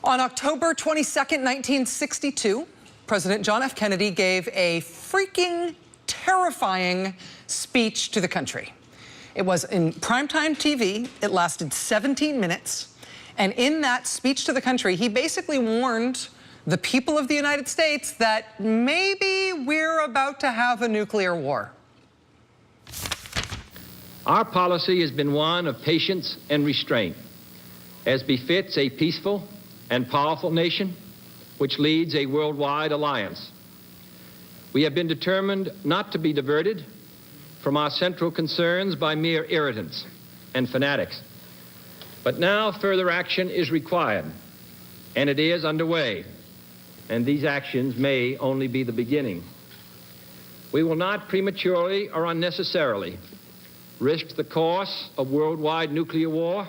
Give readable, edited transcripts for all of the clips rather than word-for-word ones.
On October 22nd, 1962, President John F. Kennedy gave a freaking terrifying speech to the country. It was in primetime TV. It lasted 17 minutes. And in that speech to the country, he basically warned the people of the United States that maybe we're about to have a nuclear war. Our policy has been one of patience and restraint, as befits a peaceful and powerful nation which leads a worldwide alliance. We have been determined not to be diverted from our central concerns by mere irritants and fanatics. But now further action is required, and it is underway, and these actions may only be the beginning. We will not prematurely or unnecessarily risk the course of worldwide nuclear war,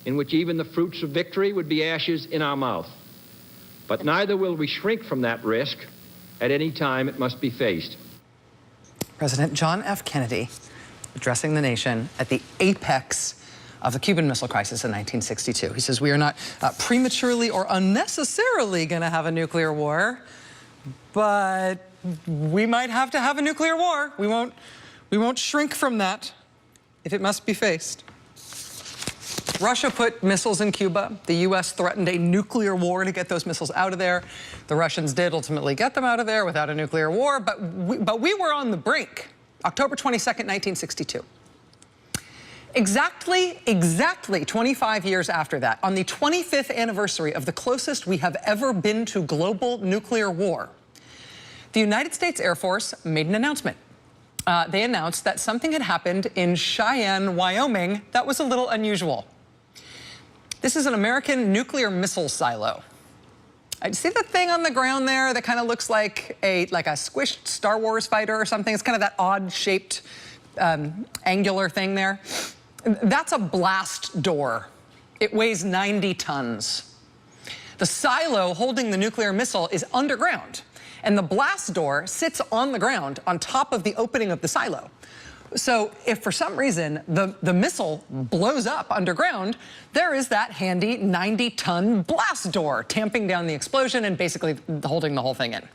in which even the fruits of victory would be ashes in our mouth. But neither will we shrink from that risk at any time it must be faced. President John F. Kennedy addressing the nation at the apex of the Cuban Missile Crisis in 1962. He says, we are not prematurely or unnecessarily going to have a nuclear war, but we might have to have a nuclear war. We won't shrink from that if it must be faced. Russia put missiles in Cuba. The U.S. threatened a nuclear war to get those missiles out of there. The Russians did ultimately get them out of there without a nuclear war, but we were on the brink. October 22nd, 1962. Exactly 25 years after that, on the 25th anniversary of the closest we have ever been to global nuclear war, the United States Air Force made an announcement. They announced that something had happened in Cheyenne, Wyoming that was a little unusual. This is an American nuclear missile silo. See the thing on the ground there that kind of looks like a squished Star Wars fighter or something? It's kind of that odd-shaped angular thing there. That's a blast door. It weighs 90 tons. The silo holding the nuclear missile is underground, and the blast door sits on the ground on top of the opening of the silo. So if for some reason the missile blows up underground, there is that handy 90-ton blast door tamping down the explosion and basically holding the whole thing in.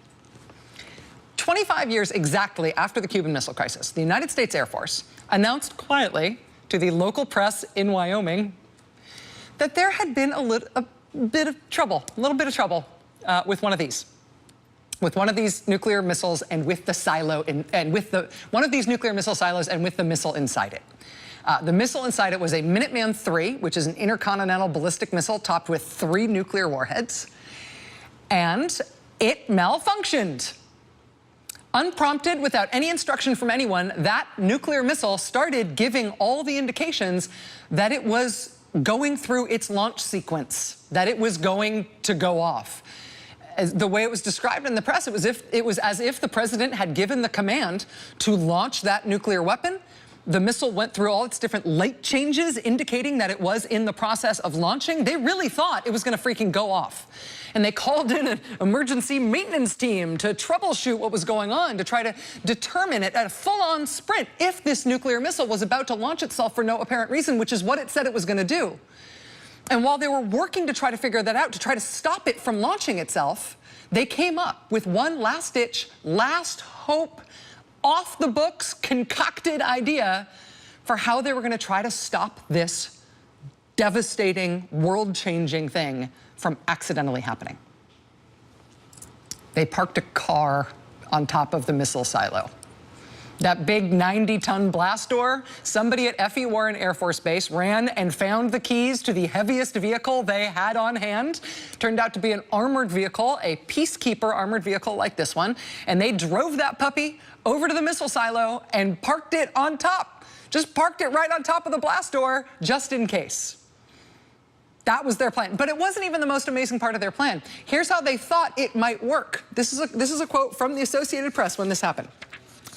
25 years exactly after the Cuban Missile Crisis, the United States Air Force announced quietly to the local press in Wyoming that there had been a little bit of trouble with one of these. With one of these nuclear missiles and with the silo one of these nuclear missile silos and with the missile inside it. The missile inside it was a Minuteman III, which is an intercontinental ballistic missile topped with 3 nuclear warheads, and it malfunctioned. Unprompted, without any instruction from anyone, that nuclear missile started giving all the indications that it was going through its launch sequence, that it was going to go off. The way it was described in the press, it was as if the president had given the command to launch that nuclear weapon. The missile went through all its different light changes, indicating that it was in the process of launching. They really thought it was going to freaking go off. And they called in an emergency maintenance team to troubleshoot what was going on, to try to determine it at a full-on sprint if this nuclear missile was about to launch itself for no apparent reason, which is what it said it was going to do. And while they were working to try to figure that out, to try to stop it from launching itself, they came up with one last-ditch, last hope, off-the-books, concocted idea for how they were going to try to stop this devastating, world-changing thing from accidentally happening. They parked a car on top of the missile silo. That big 90-ton blast door, somebody at F.E. Warren Air Force Base ran and found the keys to the heaviest vehicle they had on hand. Turned out to be an armored vehicle, a peacekeeper armored vehicle like this one. And they drove that puppy over to the missile silo and parked it on top. Just parked it right on top of the blast door, just in case. That was their plan. But it wasn't even the most amazing part of their plan. Here's how they thought it might work. This is a quote from the Associated Press when this happened.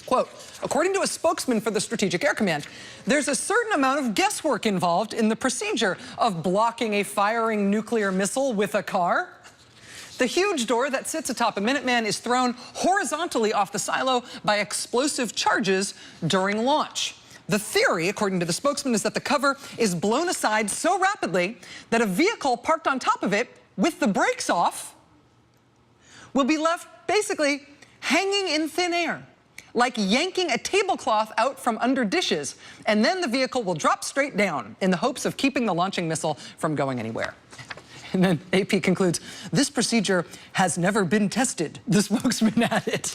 Quote, according to a spokesman for the Strategic Air Command, there's a certain amount of guesswork involved in the procedure of blocking a firing nuclear missile with a car. The huge door that sits atop a Minuteman is thrown horizontally off the silo by explosive charges during launch. The theory, according to the spokesman, is that the cover is blown aside so rapidly that a vehicle parked on top of it with the brakes off, will be left basically hanging in thin air, like yanking a tablecloth out from under dishes, and then the vehicle will drop straight down in the hopes of keeping the launching missile from going anywhere. And then AP concludes, this procedure has never been tested, the spokesman added.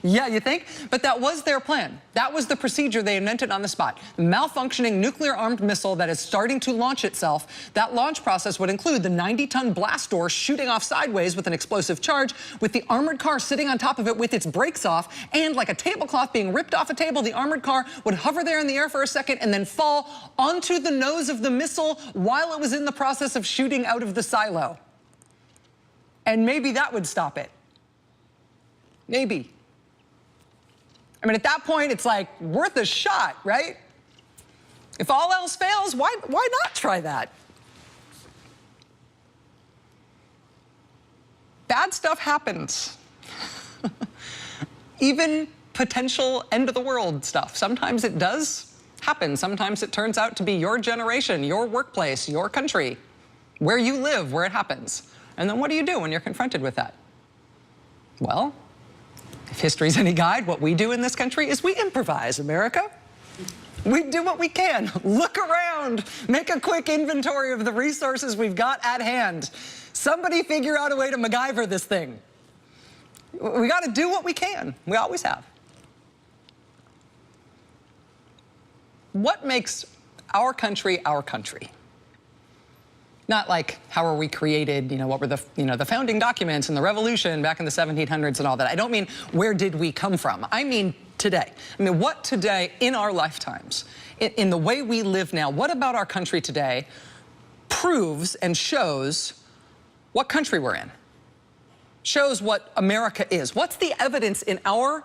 Yeah, you think? But that was their plan. That was the procedure they invented on the spot. The malfunctioning nuclear-armed missile that is starting to launch itself, that launch process would include the 90-ton blast door shooting off sideways with an explosive charge, with the armored car sitting on top of it with its brakes off, and like a tablecloth being ripped off a table, the armored car would hover there in the air for a second and then fall onto the nose of the missile while it was in the process of shooting out of the silo. And maybe that would stop it. Maybe. I mean, at that point, it's like worth a shot, right? If all else fails, why not try that? Bad stuff happens. Even potential end-of-the-world stuff. Sometimes it does happen. Sometimes it turns out to be your generation, your workplace, your country, where you live, where it happens. And then what do you do when you're confronted with that? Well, if history's any guide, what we do in this country is we improvise, America. We do what we can. Look around. Make a quick inventory of the resources we've got at hand. Somebody figure out a way to Macgyver this thing. We got to do what we can. We always have. What makes our country our country? Not like, how are we created, what were the founding documents and the revolution back in the 1700s and all that. I don't mean, where did we come from? I mean, today. I mean, what today in our lifetimes, in the way we live now, what about our country today proves and shows what country we're in? Shows what America is. What's the evidence in our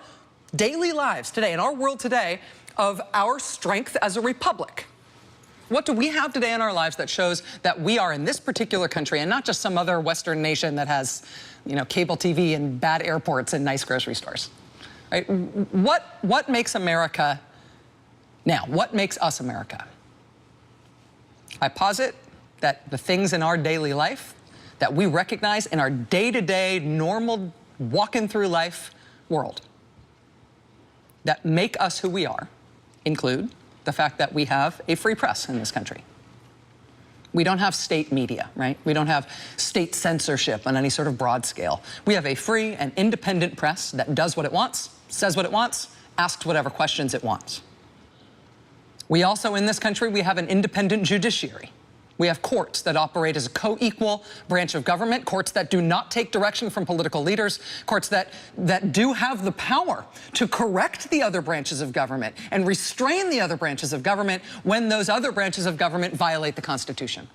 daily lives today, in our world today, of our strength as a republic? What do we have today in our lives that shows that we are in this particular country and not just some other Western nation that has, cable TV and bad airports and nice grocery stores? Right? What makes America now? What makes us America? I posit that the things in our daily life that we recognize in our day-to-day, normal, walking through life world that make us who we are include the fact that we have a free press in this country. We don't have state media, right? We don't have state censorship on any sort of broad scale. We have a free and independent press that does what it wants, says what it wants, asks whatever questions it wants. We also, in this country, we have an independent judiciary. We have courts that operate as a co-equal branch of government, courts that do not take direction from political leaders, courts that do have the power to correct the other branches of government and restrain the other branches of government when those other branches of government violate the Constitution.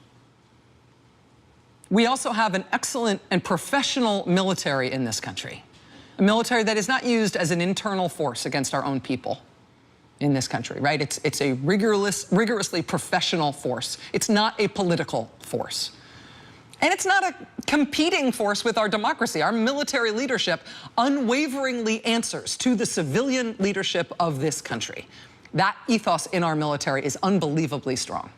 We also have an excellent and professional military in this country, a military that is not used as an internal force against our own people in this country, right? It's a rigorously professional force. It's not a political force. And it's not a competing force with our democracy. Our military leadership unwaveringly answers to the civilian leadership of this country. That ethos in our military is unbelievably strong.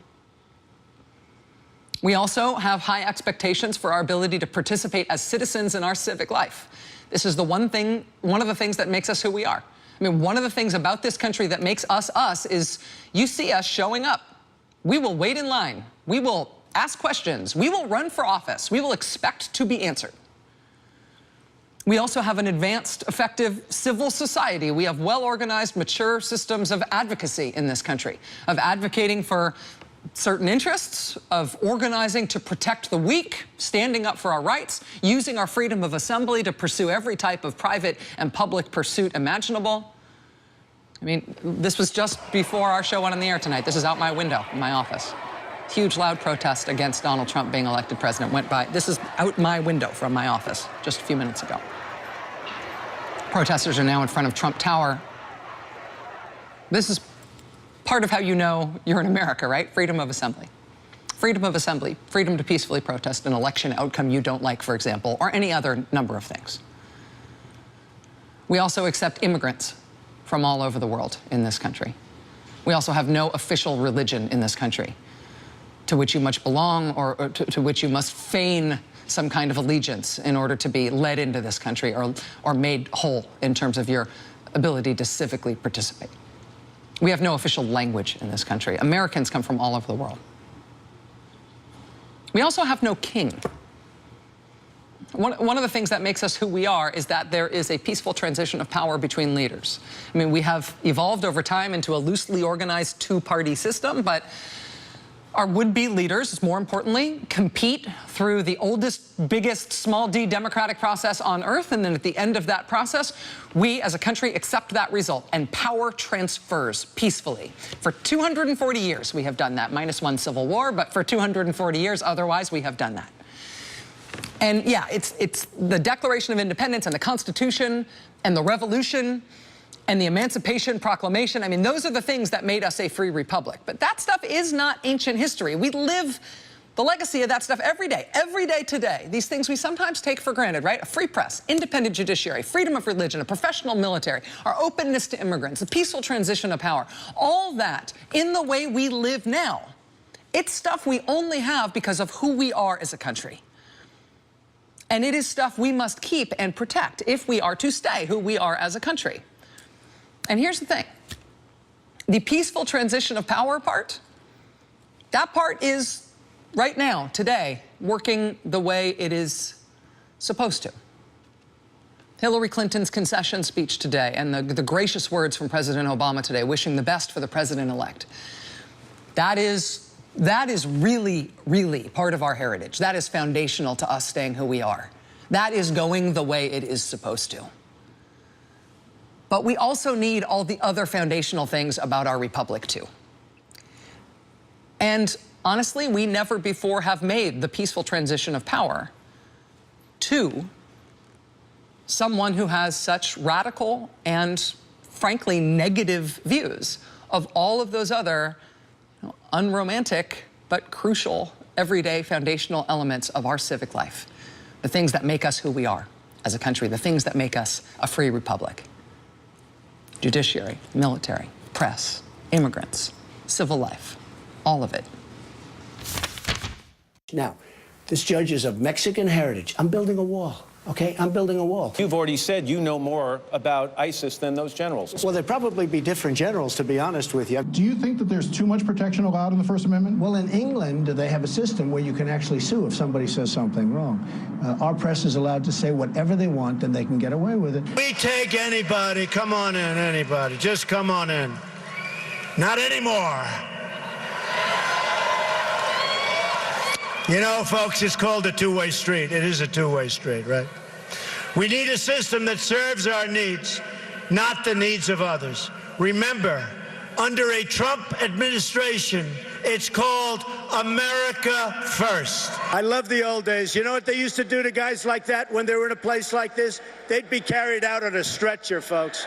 We also have high expectations for our ability to participate as citizens in our civic life. This is one of the things that makes us who we are. I mean, one of the things about this country that makes us us is you see us showing up. We will wait in line. We will ask questions. We will run for office. We will expect to be answered. We also have an advanced, effective civil society. We have well-organized, mature systems of advocacy in this country, of advocating for certain interests, of organizing to protect the weak, standing up for our rights, using our freedom of assembly to pursue every type of private and public pursuit imaginable. I mean, this was just before our show went on the air tonight. This is out my window in my office. Huge, loud protest against Donald Trump being elected president went by. This is out my window from my office just a few minutes ago. Protesters are now in front of Trump Tower. This is part of how you know you're in America, right? Freedom of assembly. Freedom of assembly, freedom to peacefully protest an election outcome you don't like, for example, or any other number of things. We also accept immigrants from all over the world in this country. We also have no official religion in this country to which you must belong or to which you must feign some kind of allegiance in order to be led into this country or made whole in terms of your ability to civically participate. We have no official language in this country. Americans come from all over the world. We also have no king. One of the things that makes us who we are is that there is a peaceful transition of power between leaders. I mean, we have evolved over time into a loosely organized two-party system, but our would-be leaders, more importantly, compete through the oldest, biggest, small d democratic process on earth, and then at the end of that process, we as a country accept that result, and power transfers peacefully. For 240 years, we have done that, minus one civil war, but for 240 years, otherwise, we have done that. And yeah, it's the Declaration of Independence and the Constitution and the Revolution and the Emancipation Proclamation. I mean, those are the things that made us a free republic. But that stuff is not ancient history. We live the legacy of that stuff every day today. These things we sometimes take for granted, right? A free press, independent judiciary, freedom of religion, a professional military, our openness to immigrants, the peaceful transition of power, all that in the way we live now. It's stuff we only have because of who we are as a country. And it is stuff we must keep and protect if we are to stay who we are as a country. And here's the thing. The peaceful transition of power part, that part is right now, today, working the way it is supposed to. Hillary Clinton's concession speech today and the gracious words from President Obama today, wishing the best for the president-elect, that is really, really part of our heritage. That is foundational to us staying who we are. That is going the way it is supposed to. But we also need all the other foundational things about our republic, too. And honestly, we never before have made the peaceful transition of power to someone who has such radical and, frankly, negative views of all of those other unromantic but crucial, everyday, foundational elements of our civic life. The things that make us who we are as a country, the things that make us a free republic. Judiciary, military, press, immigrants, civil life, all of it. Now, this judge is of Mexican heritage. I'm building a wall. Okay, I'm building a wall. You've already said you know more about ISIS than those generals. Well, there'd probably be different generals, to be honest with you. Do you think that there's too much protection allowed in the First Amendment? Well, in England, they have a system where you can actually sue if somebody says something wrong. Our press is allowed to say whatever they want, and they can get away with it. We take anybody. Come on in, anybody. Just come on in. Not anymore. You know, folks, it's called a two-way street. It is a two-way street, right? We need a system that serves our needs, not the needs of others. Remember, under a Trump administration, it's called America First. I love the old days. You know what they used to do to guys like that when they were in a place like this? They'd be carried out on a stretcher, folks.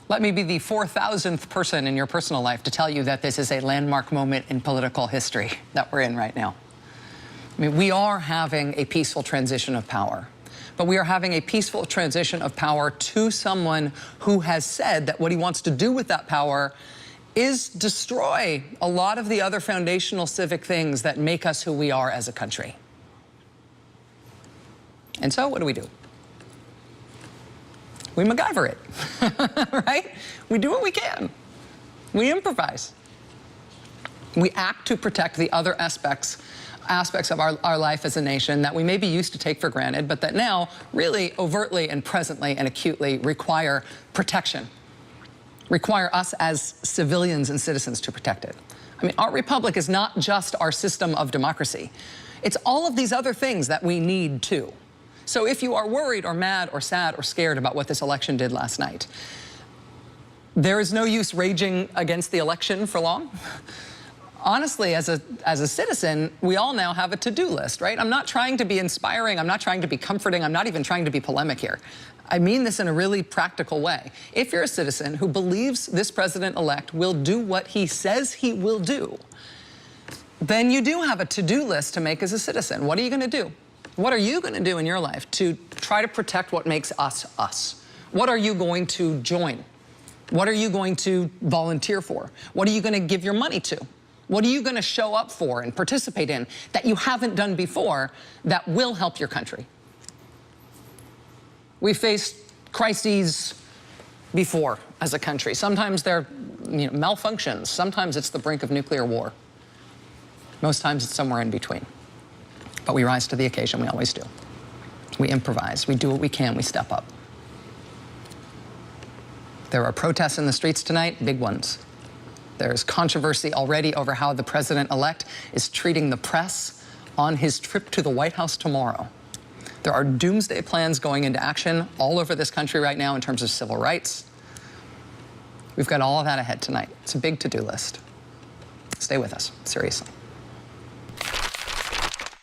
Let me be the 4,000th person in your personal life to tell you that this is a landmark moment in political history that we're in right now. I mean, we are having a peaceful transition of power, but we are having a peaceful transition of power to someone who has said that what he wants to do with that power is destroy a lot of the other foundational civic things that make us who we are as a country. And so what do? We Macgyver it, right? We do what we can. We improvise. We act to protect the other aspects of our life as a nation that we maybe used to take for granted, but that now really overtly and presently and acutely require protection, require us as civilians and citizens to protect it. I mean, our republic is not just our system of democracy. It's all of these other things that we need too. So if you are worried or mad or sad or scared about what this election did last night, there is no use raging against the election for long. Honestly, as a citizen, we all now have a to-do list, right? I'm not trying to be inspiring. I'm not trying to be comforting. I'm not even trying to be polemic here. I mean this in a really practical way. If you're a citizen who believes this president-elect will do what he says he will do, then you do have a to-do list to make as a citizen. What are you going to do? What are you going to do in your life to try to protect what makes us us? What are you going to join? What are you going to volunteer for? What are you going to give your money to? What are you going to show up for and participate in that you haven't done before that will help your country? We faced crises before as a country. Sometimes they're malfunctions. Sometimes it's the brink of nuclear war. Most times it's somewhere in between. But we rise to the occasion. We always do. We improvise. We do what we can. We step up. There are protests in the streets tonight, big ones. There's controversy already over how the president-elect is treating the press on his trip to the White House tomorrow. There are doomsday plans going into action all over this country right now in terms of civil rights. We've got all of that ahead tonight. It's a big to-do list. Stay with us, seriously.